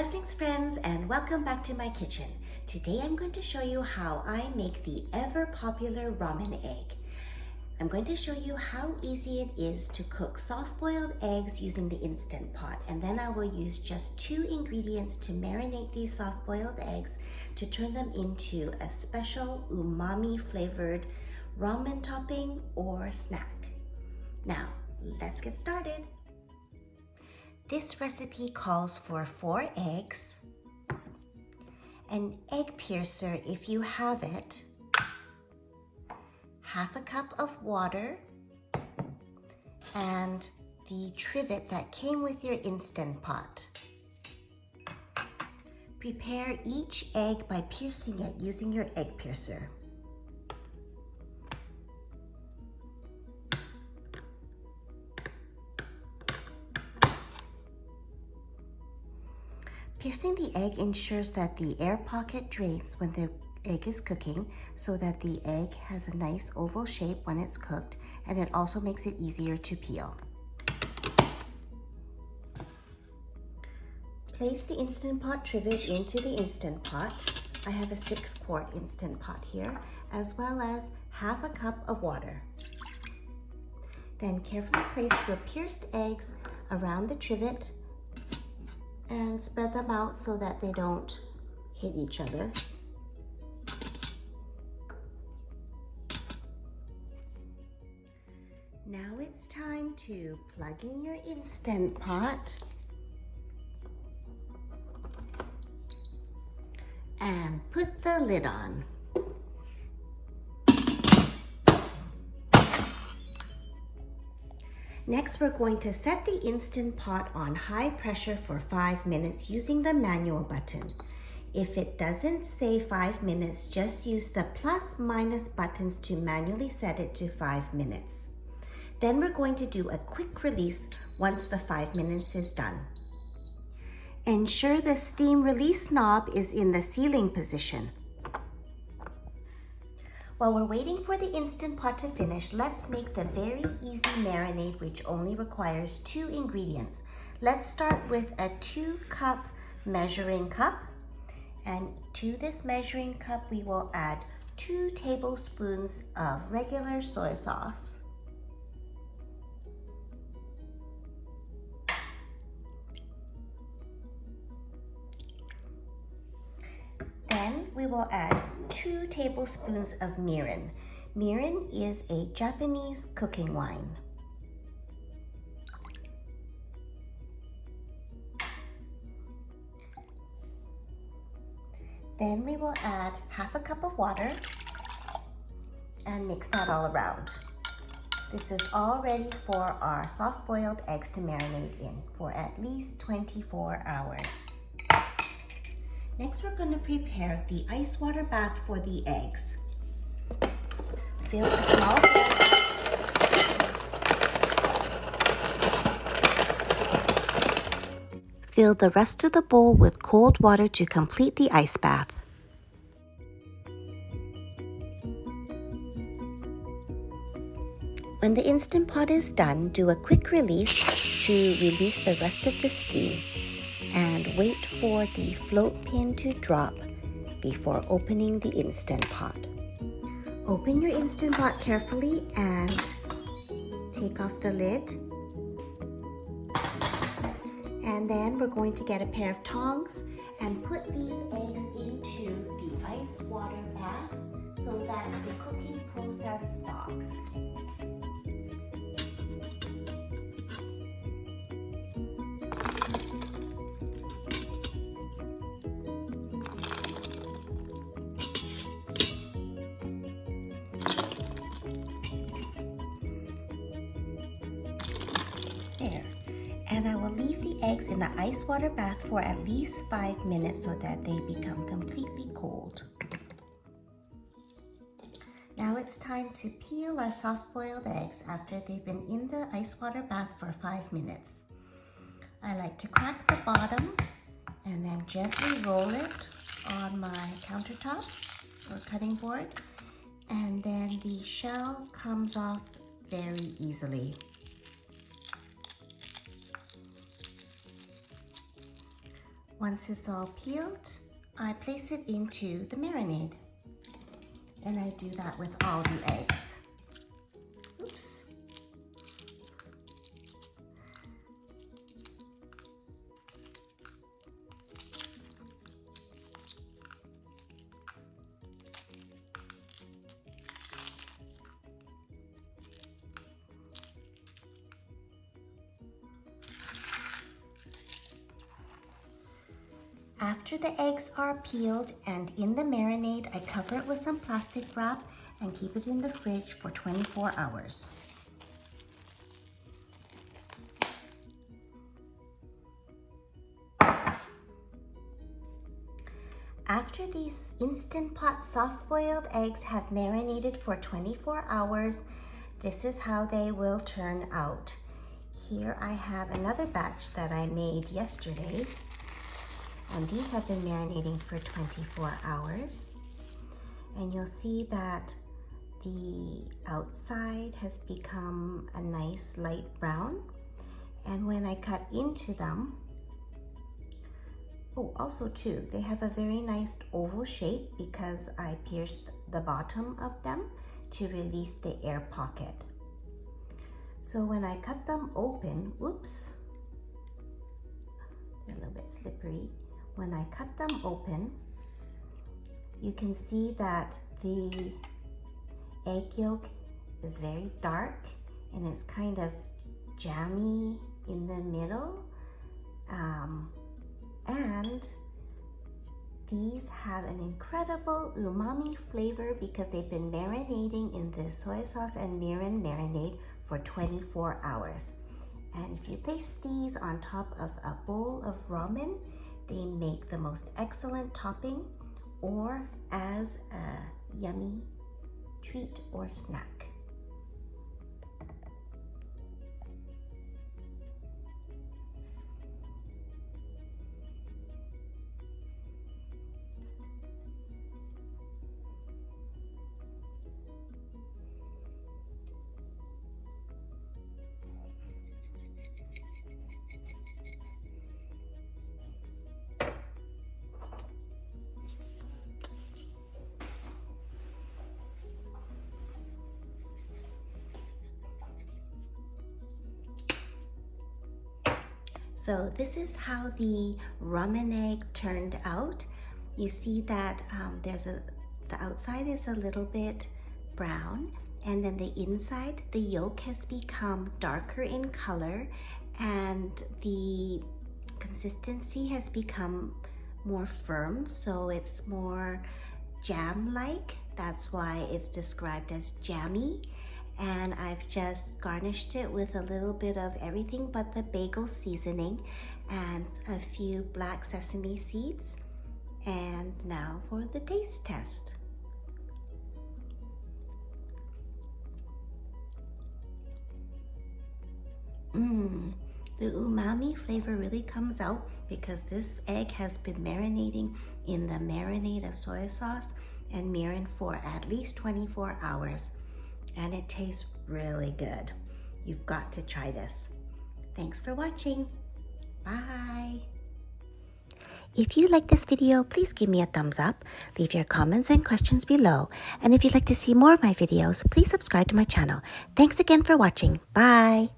Blessings friends, and welcome back to my kitchen. Today I'm going to show you how I make the ever popular ramen egg. I'm going to show you how easy it is to cook soft-boiled eggs using the Instant Pot, and then I will use just 2 ingredients to marinate these soft-boiled eggs to turn them into a special umami flavored ramen topping or snack. Now, let's get started. This recipe calls for 4 eggs, an egg piercer if you have it, half a cup of water, and the trivet that came with your Instant Pot. Prepare each egg by piercing it using your egg piercer. Piercing the egg ensures that the air pocket drains when the egg is cooking so that the egg has a nice oval shape when it's cooked, and it also makes it easier to peel. Place the Instant Pot trivet into the Instant Pot. I have a 6-quart Instant Pot here, as well as half a cup of water. Then carefully place your pierced eggs around the trivet and spread them out so that they don't hit each other. Now it's time to plug in your Instant Pot and put the lid on. Next, we're going to set the Instant Pot on high pressure for 5 minutes using the manual button. If it doesn't say 5 minutes, just use the plus/minus buttons to manually set it to 5 minutes. Then we're going to do a quick release once the 5 minutes is done. Ensure the steam release knob is in the sealing position. While we're waiting for the Instant Pot to finish, let's make the very easy marinade, which only requires 2 ingredients. Let's start with a 2-cup measuring cup, and to this measuring cup we will add 2 tablespoons of regular soy sauce. Then we will add 2 tablespoons of Mirin. Mirin is a Japanese cooking wine. Then we will add half a cup of water and mix that all around. This is all ready for our soft-boiled eggs to marinate in for at least 24 hours. Next, we're going to prepare the ice water bath for the eggs. Fill a small bowl. Fill the rest of the bowl with cold water to complete the ice bath. When the Instant Pot is done, do a quick release to release the rest of the steam, and wait for the float pin to drop before opening the Instant Pot. Open your Instant Pot carefully and take off the lid. And then we're going to get a pair of tongs and put these eggs into the ice water bath so that the cooking process stops. There. And I will leave the eggs in the ice water bath for at least 5 minutes so that they become completely cold. Now it's time to peel our soft-boiled eggs after they've been in the ice water bath for 5 minutes. I like to crack the bottom and then gently roll it on my countertop or cutting board, and then the shell comes off very easily. Once it's all peeled, I place it into the marinade. And I do that with all the eggs. Oops. After the eggs are peeled and in the marinade, I cover it with some plastic wrap and keep it in the fridge for 24 hours. After these Instant Pot soft-boiled eggs have marinated for 24 hours, this is how they will turn out. Here I have another batch that I made yesterday. And these have been marinating for 24 hours. And you'll see that the outside has become a nice light brown. And when I cut into them, oh, also too, they have a very nice oval shape because I pierced the bottom of them to release the air pocket. So when I cut them open, whoops, they're a little bit slippery. When I cut them open, you can see that the egg yolk is very dark and it's kind of jammy in the middle. And these have an incredible umami flavor because they've been marinating in the soy sauce and mirin marinade for 24 hours. And if you place these on top of a bowl of ramen, they make the most excellent topping or as a yummy treat or snack. So this is how the ramen egg turned out. You see that the outside is a little bit brown, and then the inside, the yolk has become darker in color, and the consistency has become more firm, so it's more jam-like. That's why it's described as jammy. And I've just garnished it with a little bit of everything but the bagel seasoning and a few black sesame seeds. And now for the taste test. The umami flavor really comes out because this egg has been marinating in the marinade of soy sauce and mirin for at least 24 hours. And it tastes really good. You've got to try this. Thanks for watching. Bye. If you like this video, please give me a thumbs up, leave your comments and questions below. And if you'd like to see more of my videos, please subscribe to my channel. Thanks again for watching. Bye.